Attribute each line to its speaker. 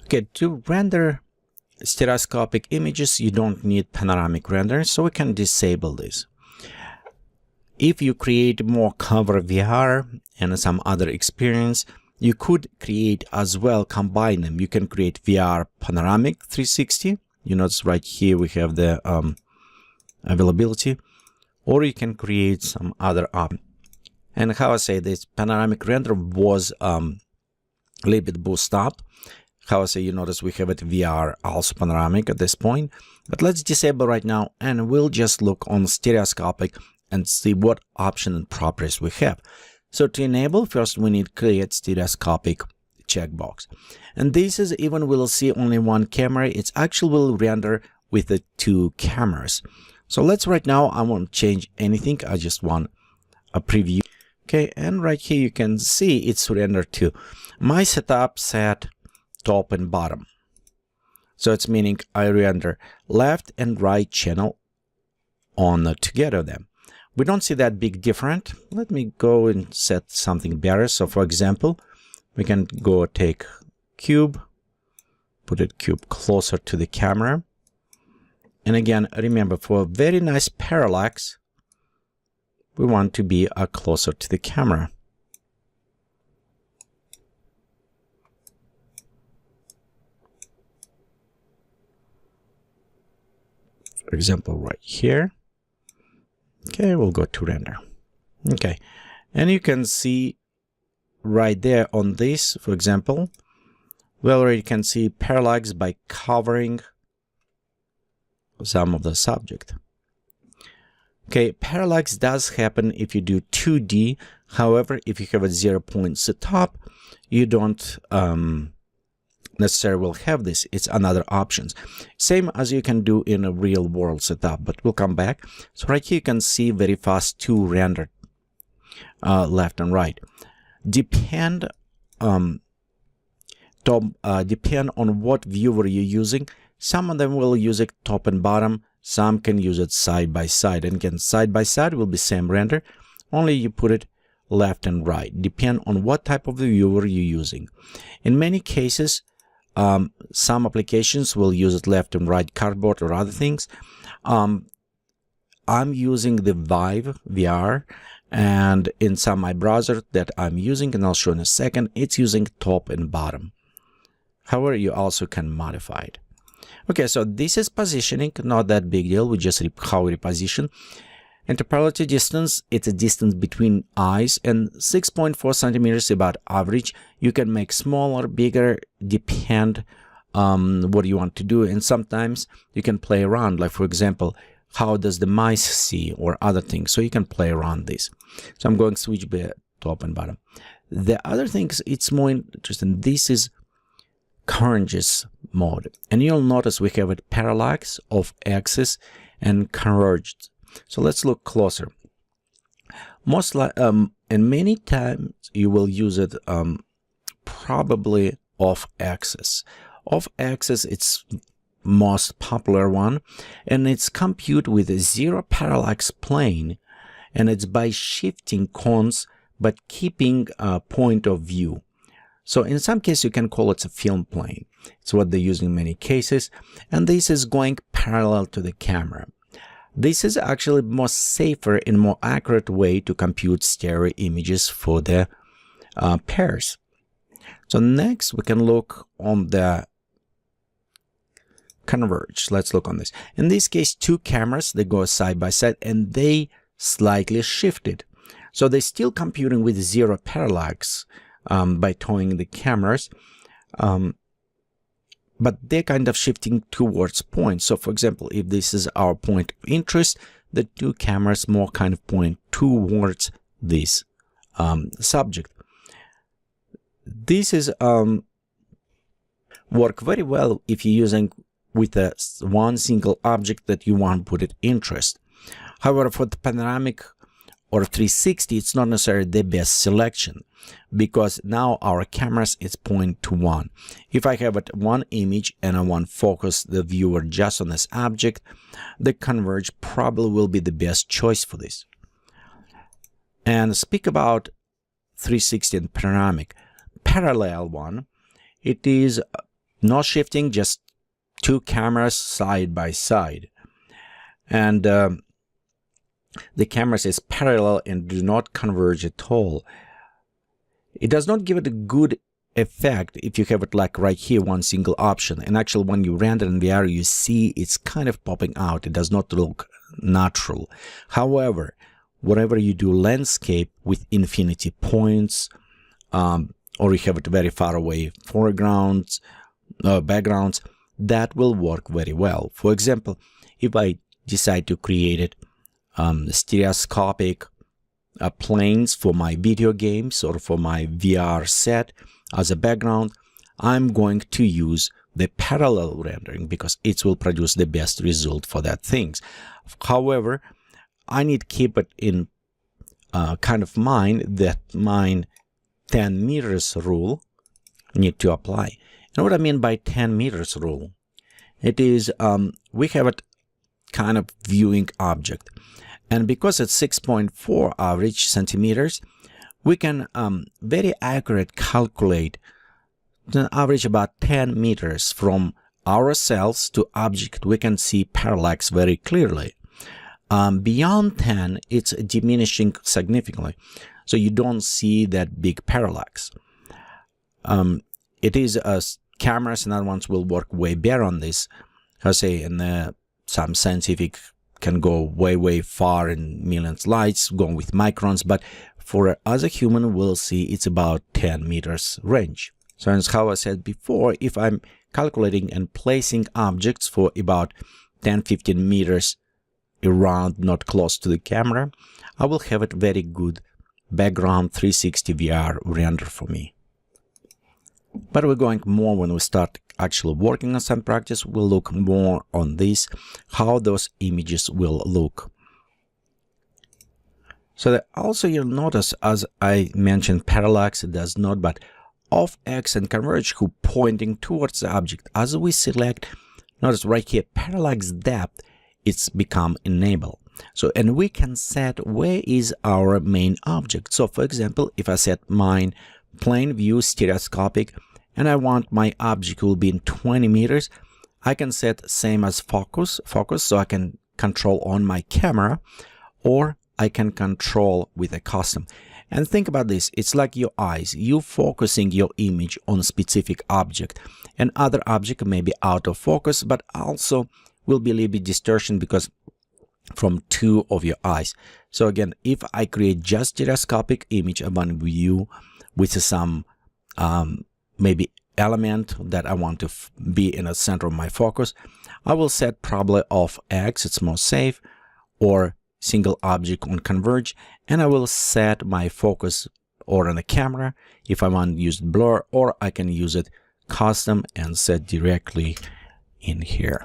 Speaker 1: Okay, to render stereoscopic images, you don't need panoramic render, so we can disable this. If you create more cover VR and some other experience, you could create as well, combine them. You can create VR panoramic 360. You notice right here we have the availability, or you can create some other option. And how I say this, panoramic render was a little bit boosted up. How I say, you notice we have it VR also panoramic at this point, but let's disable right now and we'll just look on stereoscopic and see what option and properties we have. So to enable, first we need create stereoscopic checkbox. And this is even we'll see only one camera. It's actually will render with the two cameras. So let's right now, I won't change anything. I just want a preview. Okay, and right here you can see it's rendered to my setup set top and bottom. So it's meaning I render left and right channel on together them. We don't see that big different. Let me go and set something better. So for example, we can go take cube, put it cube closer to the camera. And again, remember for a very nice parallax, we want to be closer to the camera. For example, right here. Okay, we'll go to render. Okay, and you can see right there on this, for example, we already can see parallax by covering some of the subject. Okay, parallax does happen if you do 2D. However, if you have a 0 point setup, you don't necessarily will have this. It's another options. Same as you can do in a real world setup, but we'll come back. So right here you can see very fast two rendered left and right. Depend on what viewer you're using. Some of them will use it top and bottom. Some can use it side by side. And again, side by side will be same render. Only you put it left and right. Depend on what type of viewer you're using. In many cases, some applications will use it left and right cardboard or other things. I'm using the Vive VR, and in some my browser that I'm using, and I'll show in a second, it's using top and bottom. However, you also can modify it. Okay, so this is positioning, not that big deal. We just how we reposition. Interpolated distance, it's a distance between eyes, and 6.4 centimeters about average. You can make smaller, bigger, depend what you want to do. And sometimes you can play around, like for example, how does the mice see or other things. So you can play around this. So I'm going to switch by top and bottom. The other things, it's more interesting. This is Converge mode. And you'll notice we have it parallax, off axis, and converged. So let's look closer. Most and many times you will use it probably off axis. Off axis, it's most popular one, and it's compute with a zero parallax plane, and it's by shifting cones but keeping a point of view. So in some cases you can call it a film plane. It's what they use in many cases, and this is going parallel to the camera. This is actually more safer and more accurate way to compute stereo images for the pairs. So next we can look on the Converge. Let's look on this. In this case, two cameras, they go side by side and they slightly shifted. So they're still computing with zero parallax by towing the cameras. But they're kind of shifting towards points. So for example, if this is our point of interest, the two cameras more kind of point towards this subject. This is work very well if you're using with a one single object that you want to put it interest. However, for the panoramic or 360, it's not necessarily the best selection, because now our cameras is point to one. If I have it one image and I want to focus the viewer just on this object, the Converge probably will be the best choice for this. And speak about 360 and panoramic. Parallel one, it is No shifting, just two cameras side by side. And the cameras is parallel and do not converge at all. It does not give it a good effect if you have it like right here, one single option. And actually, when you render in VR, you see it's kind of popping out. It does not look natural. However, whenever you do landscape with infinity points, or you have it very far away foregrounds, backgrounds, that will work very well. For example, if I decide to create it stereoscopic planes for my video games or for my VR set as a background, I'm going to use the parallel rendering because it will produce the best result for that things. However, I need to keep it in kind of mind that my 10 meters rule need to apply. And what I mean by 10 meters rule, it is we have it kind of viewing object, and because it's 6.4 average centimeters, we can very accurate calculate the average about 10 meters from ourselves to object. We can see parallax very clearly. Beyond 10, it's diminishing significantly, so you don't see that big parallax. It is cameras and other ones will work way better on this. I say, and some scientific can go way far in millions lights, going with microns, but for us a human, we'll see it's about 10 meters range. So as how I said before, if I'm calculating and placing objects for about 10-15 meters around, not close to the camera, I will have it very good background 360 VR render for me. But we're going more when we start actually working on some practice. We'll look more on this, how those images will look. So that also you'll notice, as I mentioned, parallax does not, but off X and converge who pointing towards the object. As we select, notice right here, parallax depth, it's become enable. So, and we can set where is our main object. So for example, if I set mine plane view stereoscopic and I want my object will be in 20 meters, I can set same as focus, so I can control on my camera, or I can control with a custom. And think about this, it's like your eyes, you focusing your image on a specific object, and other object may be out of focus, but also will be a little bit distortion because from two of your eyes. So again, if I create just stereoscopic image of one view with some maybe element that I want to be in the center of my focus, I will set probably off X, it's more safe, or single object on converge, and I will set my focus or on the camera if I want to use blur, or I can use it custom and set directly in here.